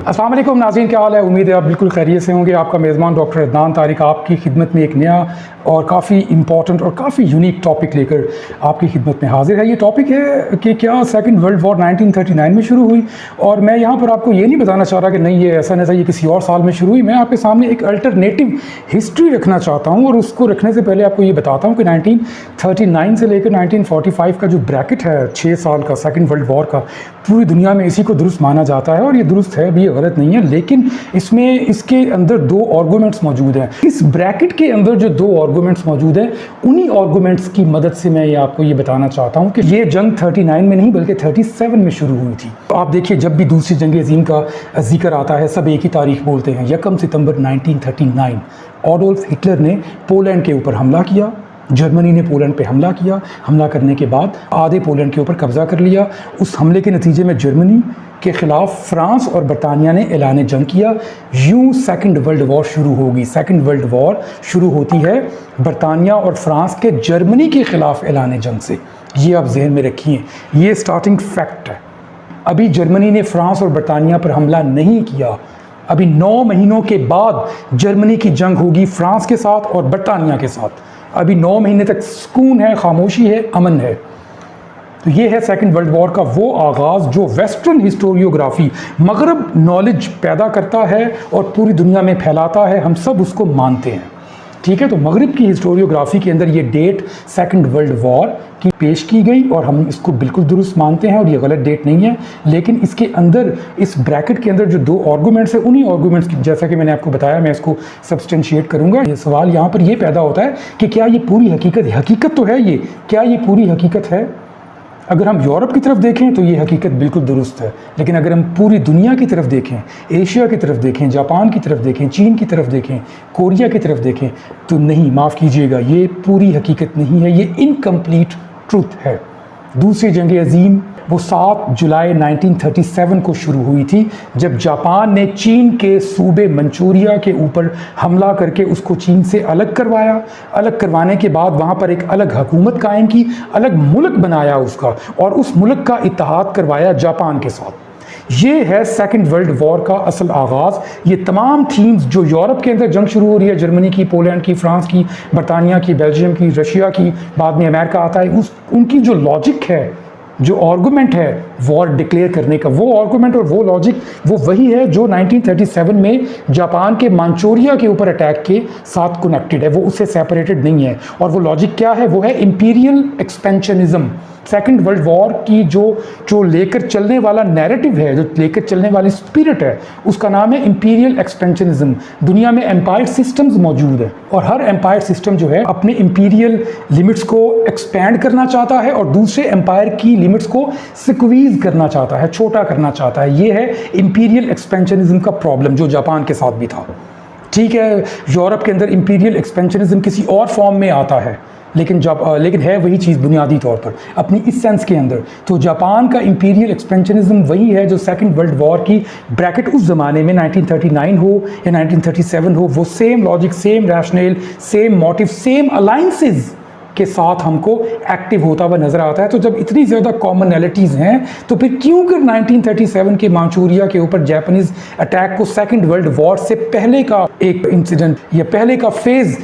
अस्सलाम वालेकुम नाज़रीन, क्या हाल है। उम्मीद है आप बिल्कुल खैरियत से होंगे। आपका मेज़बान डॉक्टर अदनान तारिक आपकी खिदमत में एक नया और काफ़ी इंपॉर्टेंट और काफ़ी यूनिक टॉपिक लेकर आपकी खिदमत में हाजिर है। ये टॉपिक है कि क्या सेकंड वर्ल्ड वॉर 1939 में शुरू हुई, और मैं यहाँ पर आपको ये नहीं बताना चाह रहा कि नहीं ये ऐसा नहीं था, ये किसी और साल में शुरू हुई। मैं आपके सामने एक अल्टरनेटिव हिस्ट्री रखना चाहता हूँ, और उसको रखने से पहले आपको ये बताता हूँ कि 1939 से लेकर 1945 का जो ब्रैकेट है 6 साल का सेकंड वर्ल्ड वॉर का, पूरी दुनिया में इसी को दुरुस्त माना जाता है, और ये दुरुस्त है भी, गलत नहीं है। लेकिन इसमें इसके अंदर दो आर्गूमेंट्स मौजूद हैं। इस ब्रैकेट के अंदर जो दो आर्गूमेंट्स मौजूद हैं, उन्हीं आर्गूमेंट्स की मदद से मैं ये आपको ये बताना चाहता हूँ कि ये जंग 39 में नहीं बल्कि 37 में शुरू हुई थी। तो आप देखिए, जब भी दूसरी जंग अज़ीम का जिक्र आता है सब एक ही तारीख बोलते हैं, 1 सितंबर 1939 एडोल्फ हिटलर ने पोलैंड के ऊपर हमला किया। जर्मनी ने पोलैंड पे हमला किया। हमला करने के बाद आधे पोलैंड के ऊपर कब्जा कर लिया। उस हमले के नतीजे में जर्मनी के ख़िलाफ़ फ्रांस और बरतानिया ने ऐलान जंग किया। यूँ सेकंड वर्ल्ड वॉर शुरू होगी। सेकंड वर्ल्ड वॉर शुरू होती है बरतानिया और फ्रांस के जर्मनी के ख़िलाफ़ ऐलान जंग से। ये आप जहन में रखिए, ये स्टार्टिंग फैक्ट है। अभी जर्मनी ने फ्रांस और बरतानिया पर हमला नहीं किया। अभी 9 महीनों के बाद जर्मनी की जंग होगी फ्रांस के साथ और बरतानिया के साथ। अभी 9 महीने तक सुकून है, खामोशी है, अमन है। तो ये है सेकंड वर्ल्ड वॉर का वो आगाज़ जो वेस्टर्न हिस्टोरियोग्राफी मगरब नॉलेज पैदा करता है और पूरी दुनिया में फैलाता है। हम सब उसको मानते हैं, ठीक है। तो मगरब की हिस्टोरियोग्राफी के अंदर ये डेट सेकंड वर्ल्ड वॉर की पेश की गई, और हम इसको बिल्कुल दुरुस्त मानते हैं, और ये गलत डेट नहीं है। लेकिन इसके अंदर, इस ब्रैकेट के अंदर जो दो आर्गूमेंट्स हैं, उन्हीं आर्गूमेंट्स की, जैसा कि मैंने आपको बताया, मैं इसको सब्सटेंशिएट करूंगा। ये सवाल यहाँ पर ये पैदा होता है कि क्या ये पूरी हकीकत तो है, ये क्या ये पूरी हकीकत है। अगर हम यूरोप की तरफ देखें तो ये हकीकत बिल्कुल दुरुस्त है, लेकिन अगर हम पूरी दुनिया की तरफ देखें, एशिया की तरफ देखें, जापान की तरफ देखें, चीन की तरफ देखें, कोरिया की तरफ देखें, तो नहीं, माफ़ कीजिएगा, ये पूरी हकीकत नहीं है, ये इनकम्प्लीट ट्रूथ है। दूसरी जंग अज़ीम वो 7 जुलाई 1937 को शुरू हुई थी, जब जापान ने चीन के सूबे मंचूरिया के ऊपर हमला करके उसको चीन से अलग करवाया। अलग करवाने के बाद वहाँ पर एक अलग हुकूमत कायम की, अलग मुल्क बनाया उसका, और उस मुल्क का इत्तेहाद करवाया जापान के साथ। ये है सेकंड वर्ल्ड वॉर का असल आगाज़। ये तमाम थीम्स जो यूरोप के अंदर जंग शुरू हो रही है, जर्मनी की, पोलैंड की, फ्रांस की, बरतानिया की, बेल्जियम की, रशिया की, बाद में अमेरिका आता है, उनकी जो लॉजिक है, जो आर्गूमेंट है वॉर डिक्लेयर करने का, वो आर्गूमेंट और वो लॉजिक वो वही है जो 1937 में जापान के मांचूरिया के ऊपर अटैक के साथ कनेक्टेड है, वो उससे सेपरेटेड नहीं है। और वो लॉजिक क्या है, वो है imperial expansionism. Second world war की जो लेकर चलने वाला नैरेटिव है, जो लेकर चलने वाली स्पिरिट है, उसका नाम है इंपीरियल एक्सपेंशनिज्म। दुनिया में एम्पायर सिस्टम्स मौजूद है, और हर एम्पायर सिस्टम जो है अपने इंपीरियल लिमिट्स को एक्सपैंड करना चाहता है और दूसरे एम्पायर की लिमिट्स को स्क्वीज करना चाहता है, छोटा करना चाहता है। ये है इंपीरियल एक्सपेंशनिज्म का प्रॉब्लम, जो जापान के साथ भी था, ठीक है। यूरोप के अंदर इंपीरियल एक्सपेंशनिज्म किसी और फॉर्म में आता है, लेकिन है वही चीज़ बुनियादी तौर पर अपनी इस सेंस के अंदर। तो जापान का इंपीरियल एक्सपेंशनिज्म वही है जो सेकंड वर्ल्ड वॉर की ब्रैकेट उस ज़माने में 1939 हो या 1937 हो, वो same logic, same rational, same motive, same alliances के साथ हमको एक्टिव होता हुआ नज़र आता है। तो जब इतनी ज़्यादा कॉमनैलिटीज़ हैं, तो फिर क्यों कर 1937 के मांचूरिया के ऊपर जापानीज़ अटैक को सेकंड वर्ल्ड वॉर से पहले का एक इंसिडेंट या पहले का फेज़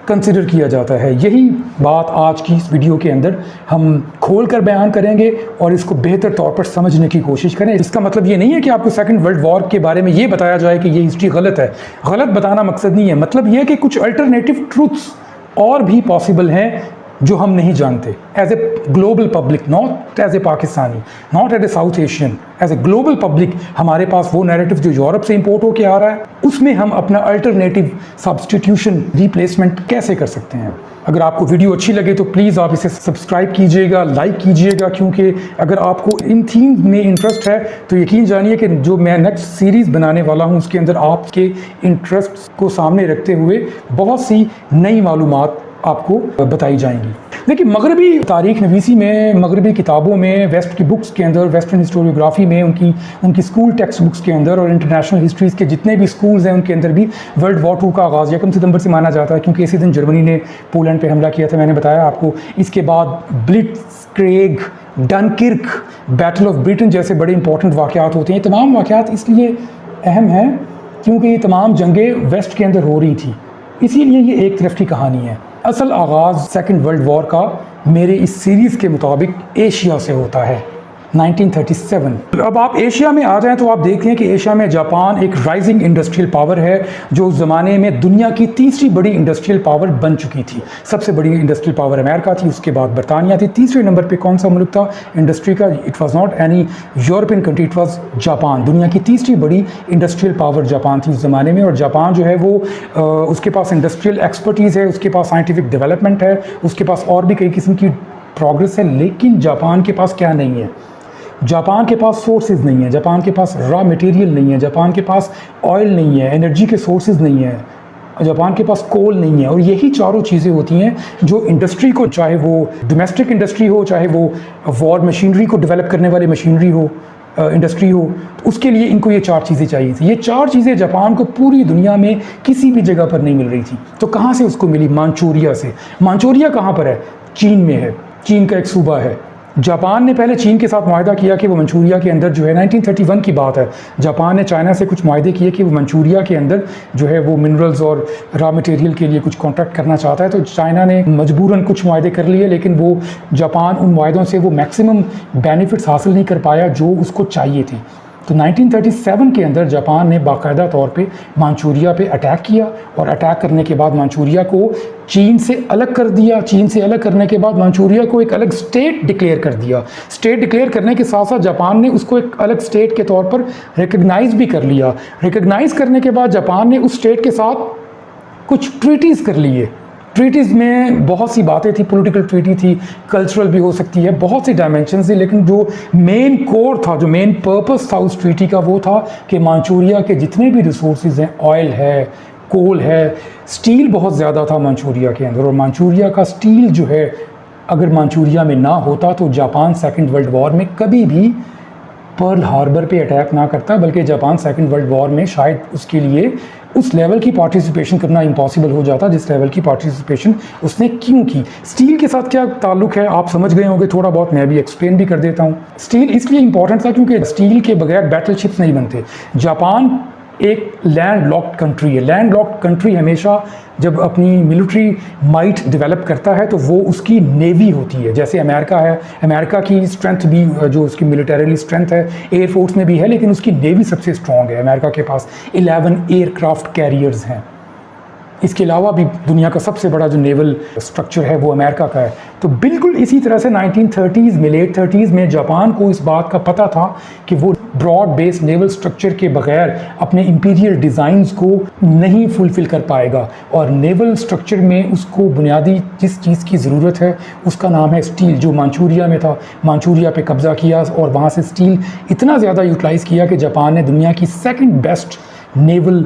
कंसिडर किया जाता है। यही बात आज की इस वीडियो के अंदर हम खोल कर बयान करेंगे और इसको बेहतर तौर पर समझने की कोशिश करें। इसका मतलब ये नहीं है कि आपको सेकंड वर्ल्ड वॉर के बारे में ये बताया जाए कि ये हिस्ट्री गलत है। गलत बताना मकसद नहीं है, मतलब ये है कि कुछ अल्टरनेटिव ट्रूथ्स और भी पॉसिबल हैं जो हम नहीं जानते। As a global public, not as a Pakistani, not as a south Asian, as a global public, हमारे पास वो नैरेटिव जो यूरोप से इंपोर्ट होके आ रहा है, उसमें हम अपना अल्टरनेटिव सब्सटीट्यूशन, रिप्लेसमेंट कैसे कर सकते हैं। अगर आपको वीडियो अच्छी लगे तो प्लीज़ आप इसे सब्सक्राइब कीजिएगा, लाइक कीजिएगा, क्योंकि अगर आपको इन थीम में इंटरेस्ट है तो यकीन जानिए कि जो मैं नेक्स्ट सीरीज़ बनाने वाला हूँ उसके अंदर आपके इंटरेस्ट को सामने रखते हुए बहुत सी नई मालूमात आपको बताई जाएंगी। देखिए, मगरबी तारीख़ नवीसी में, मगरबी किताबों में, वेस्ट की बुक्स के अंदर, वेस्टर्न हिस्टोरियोग्राफी में, उनकी स्कूल टेक्स्ट बुक्स के अंदर और इंटरनेशनल हिस्ट्रीज़ के जितने भी स्कूल्स हैं उनके अंदर भी वर्ल्ड वॉर 2 का आगाज़ 1 सितंबर से माना जाता है, क्योंकि इसी दिन जर्मनी ने पोलैंड पे हमला किया था, मैंने बताया आपको। इसके बाद ब्लिट्ज़क्रेग, डनकिर्क, बैटल ऑफ ब्रिटेन जैसे बड़े इंपॉर्टेंट वाक़यात होते हैं। तमाम वाक़यात इसलिए अहम है क्योंकि ये तमाम जंगें वेस्ट के अंदर हो रही थी, इसीलिए ये एक तरफ की कहानी है। असल आगाज़ सेकंड वर्ल्ड वॉर का मेरे इस सीरीज़ के मुताबिक एशिया से होता है, 1937। अब आप एशिया में आ जाएं तो आप देख लें कि एशिया में जापान एक राइजिंग इंडस्ट्रियल पावर है, जो उस ज़माने में दुनिया की तीसरी बड़ी इंडस्ट्रियल पावर बन चुकी थी। सबसे बड़ी इंडस्ट्रियल पावर अमेरिका थी, उसके बाद बरतानिया थी, तीसरे नंबर पे कौन सा मुल्क था इंडस्ट्री का? It was not any European country, it was Japan. दुनिया की तीसरी बड़ी इंडस्ट्रियल पावर जापान थी उस ज़माने में। और जापान जो है वो उसके पास इंडस्ट्रियल एक्सपर्टीज़ है, उसके पास साइंटिफिक डेवलपमेंट है, उसके पास और भी कई किस्म की प्रोग्रेस है। लेकिन जापान के पास क्या नहीं है? जापान के पास सोर्सेज नहीं है, जापान के पास रॉ मटेरियल नहीं है, जापान के पास ऑयल नहीं है, एनर्जी के सोर्सेज नहीं है, जापान के पास कोल नहीं है। और यही चारों चीज़ें होती हैं जो इंडस्ट्री को, चाहे वो डोमेस्टिक इंडस्ट्री हो, चाहे वो वॉर मशीनरी को डेवलप करने वाली मशीनरी हो, इंडस्ट्री हो, तो उसके लिए इनको ये चार चीज़ें चाहिए थी। ये चार चीज़ें जापान को पूरी दुनिया में किसी भी जगह पर नहीं मिल रही थी। तो कहाँ से उसको मिली? मांचूरिया से। मांचूरिया कहाँ पर है? चीन में है, चीन का एक सूबा है। जापान ने पहले चीन के साथ मुआहदा किया कि वो मंचूरिया के अंदर जो है, 1931 की बात है, जापान ने चाइना से कुछ मुआहदे किए कि वो मंचूरिया के अंदर जो है वो मिनरल्स और रॉ मटेरियल के लिए कुछ कॉन्ट्रैक्ट करना चाहता है। तो चाइना ने मजबूरन कुछ मुआहदे कर लिए, लेकिन वो जापान उन मुआहदों से वो मैक्सिमम बेनिफिट्स हासिल नहीं कर पाया जो उसको चाहिए थी। तो 1937 के अंदर जापान ने बाकायदा तौर पे मांचूरिया पे अटैक किया, और अटैक करने के बाद मांचूरिया को चीन से अलग कर दिया। चीन से अलग करने के बाद मांचूरिया को एक अलग स्टेट डिक्लेयर कर दिया। स्टेट डिक्लेयर करने के साथ साथ जापान ने उसको एक अलग स्टेट के तौर पर रिकग्नाइज भी कर लिया। रिकग्नाइज करने के बाद जापान ने उस स्टेट के साथ कुछ ट्रीटीज़ कर लिए। ट्रीटीज़ में बहुत सी बातें थी, पॉलिटिकल ट्रीटी थी, कल्चरल भी हो सकती है, बहुत सी डायमेंशंस थी, लेकिन जो मेन कोर था, जो मेन पर्पस था उस ट्रीटी का, वो था कि मांचूरिया के जितने भी रिसोर्सेज हैं, ऑयल है, कोल है, स्टील बहुत ज़्यादा था मांचूरिया के अंदर, और मांचूरिया का स्टील जो है अगर मांचूरिया में ना होता तो जापान सेकेंड वर्ल्ड वॉर में कभी भी पर्ल हार्बर पे अटैक ना करता, बल्कि जापान सेकेंड वर्ल्ड वॉर में शायद उसके लिए उस लेवल की पार्टिसिपेशन करना इम्पॉसिबल हो जाता जिस लेवल की पार्टिसिपेशन उसने क्यों की। स्टील के साथ क्या ताल्लुक है आप समझ गए होंगे थोड़ा बहुत, मैं भी एक्सप्लेन भी कर देता हूँ। स्टील इसलिए इम्पॉर्टेंट था क्योंकि स्टील के बगैर बैटलशिप्स नहीं बनते। जापान एक लैंड लॉक्ड कंट्री है। लैंड लॉक्ड कंट्री हमेशा जब अपनी मिलिट्री माइट डेवलप करता है तो वो उसकी नेवी होती है। जैसे अमेरिका है, अमेरिका की स्ट्रेंथ भी जो उसकी मिलिटरीली स्ट्रेंथ है एयरफोर्स में भी है, लेकिन उसकी नेवी सबसे स्ट्रॉन्ग है। अमेरिका के पास 11 एयरक्राफ्ट कैरियर्स हैं। इसके अलावा भी दुनिया का सबसे बड़ा जो नेवल स्ट्रक्चर है वो अमेरिका का है। तो बिल्कुल इसी तरह से 1930s में, लेट 30s में जापान को इस बात का पता था कि वो ब्रॉड बेस्ड नेवल स्ट्रक्चर के बगैर अपने इंपीरियल डिज़ाइंस को नहीं फुलफ़िल कर पाएगा, और नेवल स्ट्रक्चर में उसको बुनियादी जिस चीज़ की ज़रूरत है उसका नाम है स्टील। जो मांचूरिया में था, मांचूरिया पे कब्ज़ा किया और वहाँ से स्टील इतना ज़्यादा यूटिलाइज़ किया कि जापान ने दुनिया की सेकेंड बेस्ट नेवल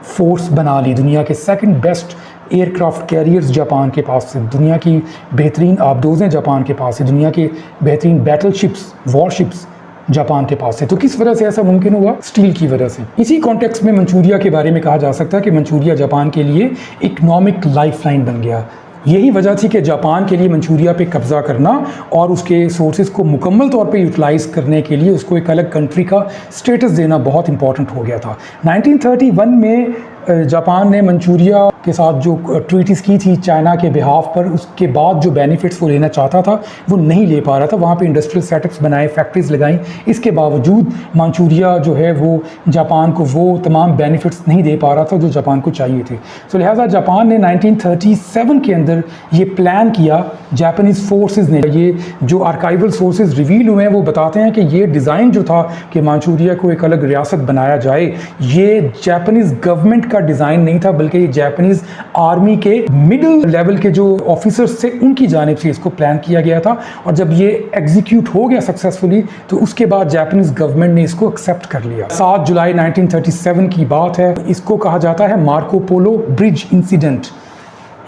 फोर्स बना ली। दुनिया के second best aircraft carriers Japan के पास है, दुनिया की बेहतरीन आबदोज़ें जापान के पास है, दुनिया के बेहतरीन बैटलशिप्स, वॉरशिप्स जापान के पास है। तो किस वजह से ऐसा मुमकिन हुआ? स्टील की वजह से। इसी कॉन्टेक्स्ट में मंचूरिया के बारे में कहा जा सकता है कि मंचूरिया जापान के लिए इकनॉमिक लाइफलाइन बन गया। यही वजह थी कि जापान के लिए मंचूरिया पे कब्ज़ा करना और उसके सोर्सेज को मुकम्मल तौर पे यूटिलाइज़ करने के लिए उसको एक अलग कंट्री का स्टेटस देना बहुत इंपॉर्टेंट हो गया था। 1931 में जापान ने मंचूरिया के साथ जो ट्रीटीज़ की थी चाइना के बिहाफ पर, उसके बाद जो बेनिफिट्स वो लेना चाहता था वो नहीं ले पा रहा था। वहाँ पे इंडस्ट्रियल सेटअप्स बनाए, फैक्ट्रीज़ लगाई, इसके बावजूद मंचूरिया जो है वो जापान को वो तमाम बेनिफिट्स नहीं दे पा रहा था जो जापान को चाहिए थे। तो लिहाजा जापान ने 1937 के अंदर ये प्लान किया। जापानीज़ फोर्सेस ने, ये जो आर्काइवल सोर्सेज रिवील हुए हैं वो बताते हैं कि ये डिज़ाइन जो था कि मंचूरिया को एक अलग रियासत बनाया जाए, ये जापानीज़ गवर्नमेंट का डिज़ाइन नहीं था, बल्कि ये जापानीज़ आर्मी के मिडिल लेवल के जो ऑफिसर्स थे उनकी जानिब से इसको प्लान किया गया था। और जब ये एग्जीक्यूट हो गया सक्सेसफुली तो उसके बाद जापानीज़ गवर्नमेंट ने इसको एक्सेप्ट कर लिया। 7 जुलाई 1937 की बात है। इसको कहा जाता है मार्को पोलो ब्रिज इंसिडेंट।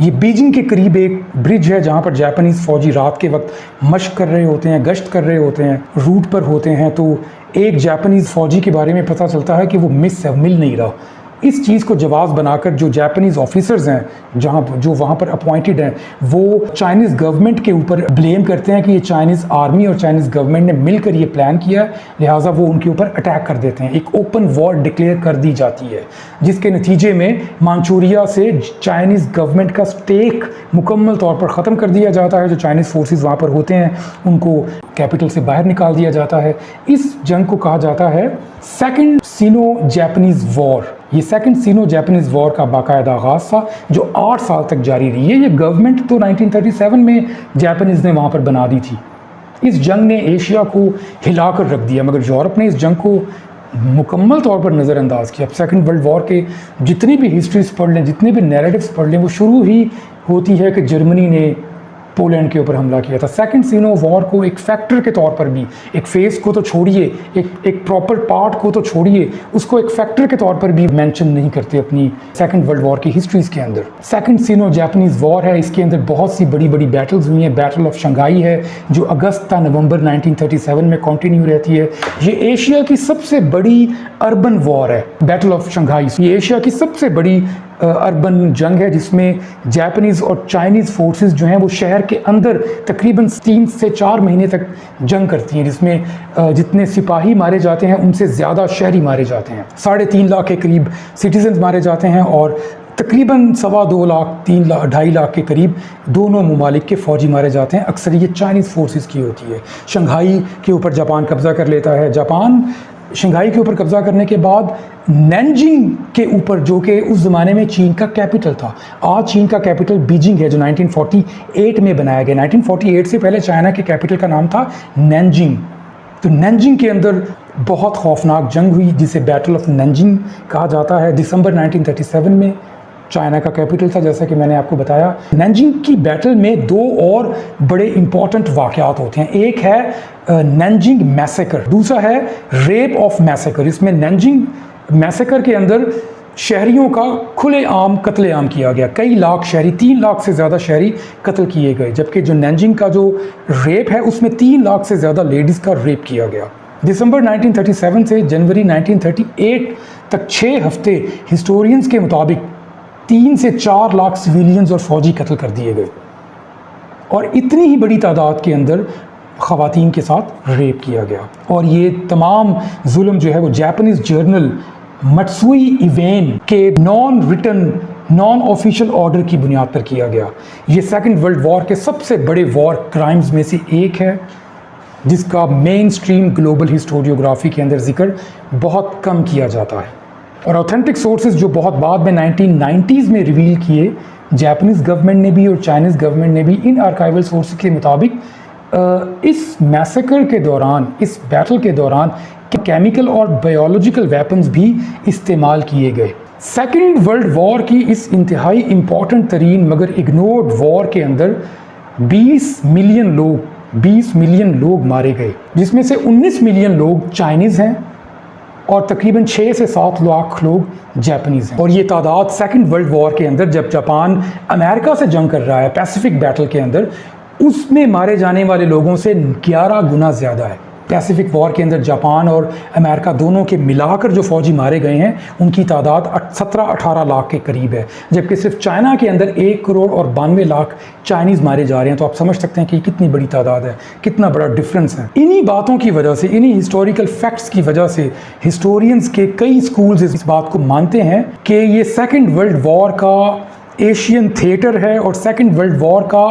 ये बीजिंग के करीब एक ब्रिज है जहाँ पर जापानीज़ फ़ौजी रात के वक्त मशक कर रहे होते हैं, गश्त कर रहे होते हैं, रूट पर होते हैं। तो एक जापानीज़ फ़ौजी के बारे में पता चलता है कि वो मिस है, मिल नहीं रहा। इस चीज़ को जवाब बनाकर जो जापानीज़ ऑफिसर्स हैं जो वहाँ पर अपॉइंटेड हैं, वो चाइनीज़ गवर्नमेंट के ऊपर ब्लेम करते हैं कि ये चाइनीज़ आर्मी और चाइनीज़ गवर्नमेंट ने मिलकर ये प्लान किया है, लिहाजा वो उनके ऊपर अटैक कर देते हैं। एक ओपन वॉर डिक्लेयर कर दी जाती है, जिसके नतीजे में मानचूरिया से चाइनीज़ गवर्नमेंट का स्टेक मुकम्मल तौर पर ख़त्म कर दिया जाता है। जो चाइनीज़ फोर्सेस वहाँ पर होते हैं उनको कैपिटल से बाहर निकाल दिया जाता है। इस जंग को कहा जाता है सेकंड सिनो जापानीज़ वॉर। ये सेकंड सिनो जापानीज़ वॉर का बाकायदा आगाज़ था जो 8 साल तक जारी रही है। ये गवर्नमेंट तो 1937 में जापानीज़ ने वहाँ पर बना दी थी। इस जंग ने एशिया को हिलाकर रख दिया, मगर यूरोप ने इस जंग को मुकम्मल तौर पर नज़रअंदाज किया। अब सेकंड वर्ल्ड वॉर के जितनी भी हिस्ट्रीज पढ़ लें, जितने भी नैरेटिव्स पढ़ लें, वो शुरू ही होती है कि जर्मनी ने पोलैंड के ऊपर हमला किया था। सेकंड सिनो वॉर को एक फैक्टर के तौर पर भी, एक फेस को तो छोड़िए, एक प्रॉपर पार्ट को तो छोड़िए, उसको एक फैक्टर के तौर पर भी मेंशन नहीं करते अपनी सेकंड वर्ल्ड वॉर की हिस्ट्रीज के अंदर। सेकंड सिनो जापानीज़ वॉर है, इसके अंदर बहुत सी बड़ी बड़ी बैटल्स हुई हैं। बैटल ऑफ शंघाई है जो अगस्त नवंबर 1937 में कंटिन्यू रहती है। ये एशिया की सबसे बड़ी अर्बन वॉर है, बैटल ऑफ शंघाई। ये एशिया की सबसे बड़ी अर्बन जंग है जिसमें जापानीज़ और चाइनीज़ फोर्सेस जो हैं वो शहर के अंदर तकरीबन 3 से 4 महीने तक जंग करती हैं, जिसमें जितने सिपाही मारे जाते हैं उनसे ज़्यादा शहरी मारे जाते हैं। 3.5 लाख के करीब सिटीजन्स मारे जाते हैं और तकरीबन 2.25 लाख 3 लाख 2.5 लाख के करीब दोनों ममालिक के फ़ौजी मारे जाते हैं। अक्सर ये चाइनीज़ फोर्सेस की होती है। शंघाई के ऊपर जापान कब्ज़ा कर लेता है। जापान शंघाई के ऊपर कब्ज़ा करने के बाद नैनजिंग के ऊपर, जो कि उस ज़माने में चीन का कैपिटल था, आज चीन का कैपिटल बीजिंग है जो 1948 में बनाया गया। 1948 से पहले चाइना के कैपिटल का नाम था नैनजिंग। तो नैनजिंग के अंदर बहुत खौफनाक जंग हुई जिसे बैटल ऑफ नैनजिंग कहा जाता है। दिसंबर 1937 में चाइना का कैपिटल था, जैसा कि मैंने आपको बताया। नैनजिंग की बैटल में 2 और बड़े इंपॉर्टेंट वाक़यात होते हैं। एक है नैनजिंग मैसेकर, दूसरा है रेप ऑफ मैसेकर। इसमें नैनजिंग मैसेकर के अंदर शहरियों का खुलेआम कत्लेआम किया गया। कई लाख शहरी, 3 लाख से ज़्यादा शहरी कत्ल किए गए, जबकि जो नैनजिंग का जो रेप है उसमें 3 लाख से ज़्यादा लेडीज़ का रेप किया गया। दिसंबर 1937 से जनवरी 1938 तक 6 हफ्ते हिस्टोरियंस के मुताबिक 3 से 4 लाख सिविलियंस और फौजी कत्ल कर दिए गए और इतनी ही बड़ी तादाद के अंदर ख़वातीन के साथ रेप किया गया। और ये तमाम जुल्म जो है वो जापानीज़ जर्नल मत्सुई इवेन के नॉन ऑफिशियल ऑर्डर की बुनियाद पर किया गया। ये सेकंड वर्ल्ड वॉर के सबसे बड़े वॉर क्राइम्स में से एक है जिसका मेन स्ट्रीम ग्लोबल हिस्टोरियोग्राफी के अंदर जिक्र बहुत कम किया जाता है। और ऑथेंटिक सोर्सेज जो बहुत बाद में 1990s में रिवील किए, जापानीज़ गवर्नमेंट ने भी और चाइनीज़ गवर्नमेंट ने भी, इन आर्काइवल सोर्सेज के मुताबिक इस मैसेकर के दौरान, इस बैटल के दौरान केमिकल और बायोलॉजिकल वेपन्स भी इस्तेमाल किए गए। सेकेंड वर्ल्ड वॉर की इस इंतहाई इम्पॉर्टेंट तरीन मगर इग्नोर्ड वॉर के अंदर 20 मिलियन लोग मारे गए, जिसमें से 19 मिलियन लोग चाइनीज़ हैं और तकरीबन 6 से 7 लाख लोग जापानीज़ हैं। और ये तादाद सेकेंड वर्ल्ड वॉर के अंदर, जब जापान अमेरिका से जंग कर रहा है पैसिफिक बैटल के अंदर, उसमें मारे जाने वाले लोगों से 11 गुना ज़्यादा है। पैसिफिक वॉर के अंदर जापान और अमेरिका दोनों के मिलाकर जो फ़ौजी मारे गए हैं उनकी तादाद 17-18 लाख के करीब है, जबकि सिर्फ चाइना के अंदर 1 करोड़ और 92 लाख चाइनीज़ मारे जा रहे हैं। तो आप समझ सकते हैं कि कितनी बड़ी तादाद है, कितना बड़ा डिफरेंस है। इन्हीं बातों की वजह से, इन्हीं हिस्टोरिकल फैक्ट्स की वजह से हिस्टोरियंस के कई स्कूल्स इस बात को मानते हैं कि ये सेकेंड वर्ल्ड वॉर का एशियन थिएटर है और सेकेंड वर्ल्ड वॉर का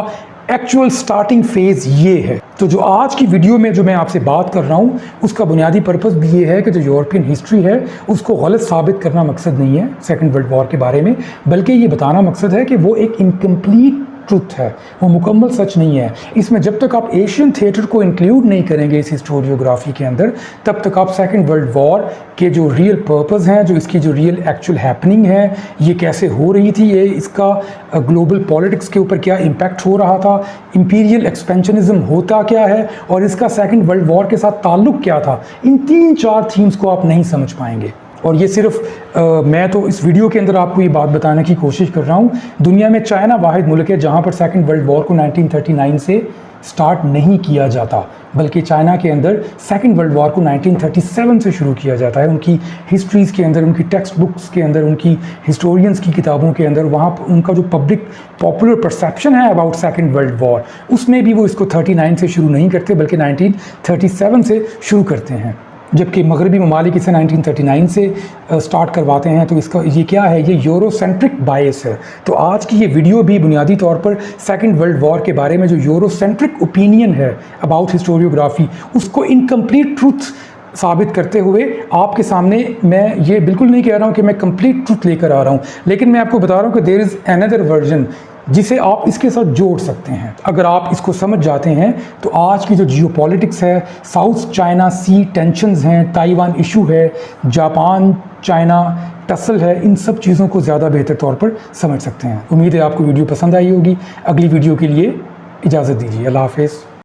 एक्चुअल स्टार्टिंग फेज़ ये है। तो जो आज की वीडियो में जो मैं आपसे बात कर रहा हूँ उसका बुनियादी पर्पस भी ये है कि जो यूरोपियन हिस्ट्री है उसको गलत साबित करना मकसद नहीं है सेकेंड वर्ल्ड वॉर के बारे में, बल्कि ये बताना मकसद है कि वो एक इनकम्प्लीट ट्रुथ है, वो मुकम्मल सच नहीं है। इसमें जब तक आप एशियन थिएटर को इंक्लूड नहीं करेंगे इस हिस्टोरियोग्राफी के अंदर, तब तक आप सेकेंड वर्ल्ड वॉर के जो रियल पर्पस हैं, जो इसकी जो रियल एक्चुअल हैपनिंग है, ये कैसे हो रही थी, ये इसका ग्लोबल पॉलिटिक्स के ऊपर क्या इम्पैक्ट हो रहा था, इंपीरियल एक्सपेंशनिज्म होता क्या है और इसका सेकेंड वर्ल्ड वॉर के साथ ताल्लुक़ क्या था, इन 3-4 थीम्स को आप नहीं समझ पाएंगे। और ये सिर्फ मैं तो इस वीडियो के अंदर आपको ये बात बताने की कोशिश कर रहा हूँ, दुनिया में चाइना वाहिद मुल्क है जहाँ पर सेकंड वर्ल्ड वॉर को 1939 से स्टार्ट नहीं किया जाता, बल्कि चाइना के अंदर सेकंड वर्ल्ड वॉर को 1937 से शुरू किया जाता है। उनकी हिस्ट्रीज़ के अंदर, उनकी टेक्स्ट बुक्स के अंदर, उनकी हिस्टोरियंस की किताबों के अंदर, वहाँ उनका जो पब्लिक पॉपुलर परसेप्शन है अबाउट सेकंड वर्ल्ड वॉर, उसमें भी वो इसको 39 से शुरू नहीं करते बल्कि 1937 से शुरू करते हैं। जबकि मगरबी ममालिक इसे 1939 से स्टार्ट करवाते हैं। तो इसका ये क्या है, ये यूरोसेंट्रिक बायस है। तो आज की ये वीडियो भी बुनियादी तौर पर सेकंड वर्ल्ड वॉर के बारे में जो यूरोसेंट्रिक ओपिनियन है अबाउट हिस्टोरियोग्राफी, उसको इनकम्प्लीट ट्रूथ साबित करते हुए आपके सामने, मैं ये बिल्कुल नहीं कह रहा हूँ कि मैं कंप्लीट ट्रूथ लेकर आ रहा हूँ, लेकिन मैं आपको बता रहा हूँ कि देयर इज़ अनदर वर्जन जिसे आप इसके साथ जोड़ सकते हैं। अगर आप इसको समझ जाते हैं तो आज की जो जियोपॉलिटिक्स है, साउथ चाइना सी टेंशन्स हैं, ताइवान इशू है, जापान चाइना टसल है, इन सब चीज़ों को ज़्यादा बेहतर तौर पर समझ सकते हैं। उम्मीद है आपको वीडियो पसंद आई होगी। अगली वीडियो के लिए इजाज़त दीजिए। अल्लाह हाफ़िज़।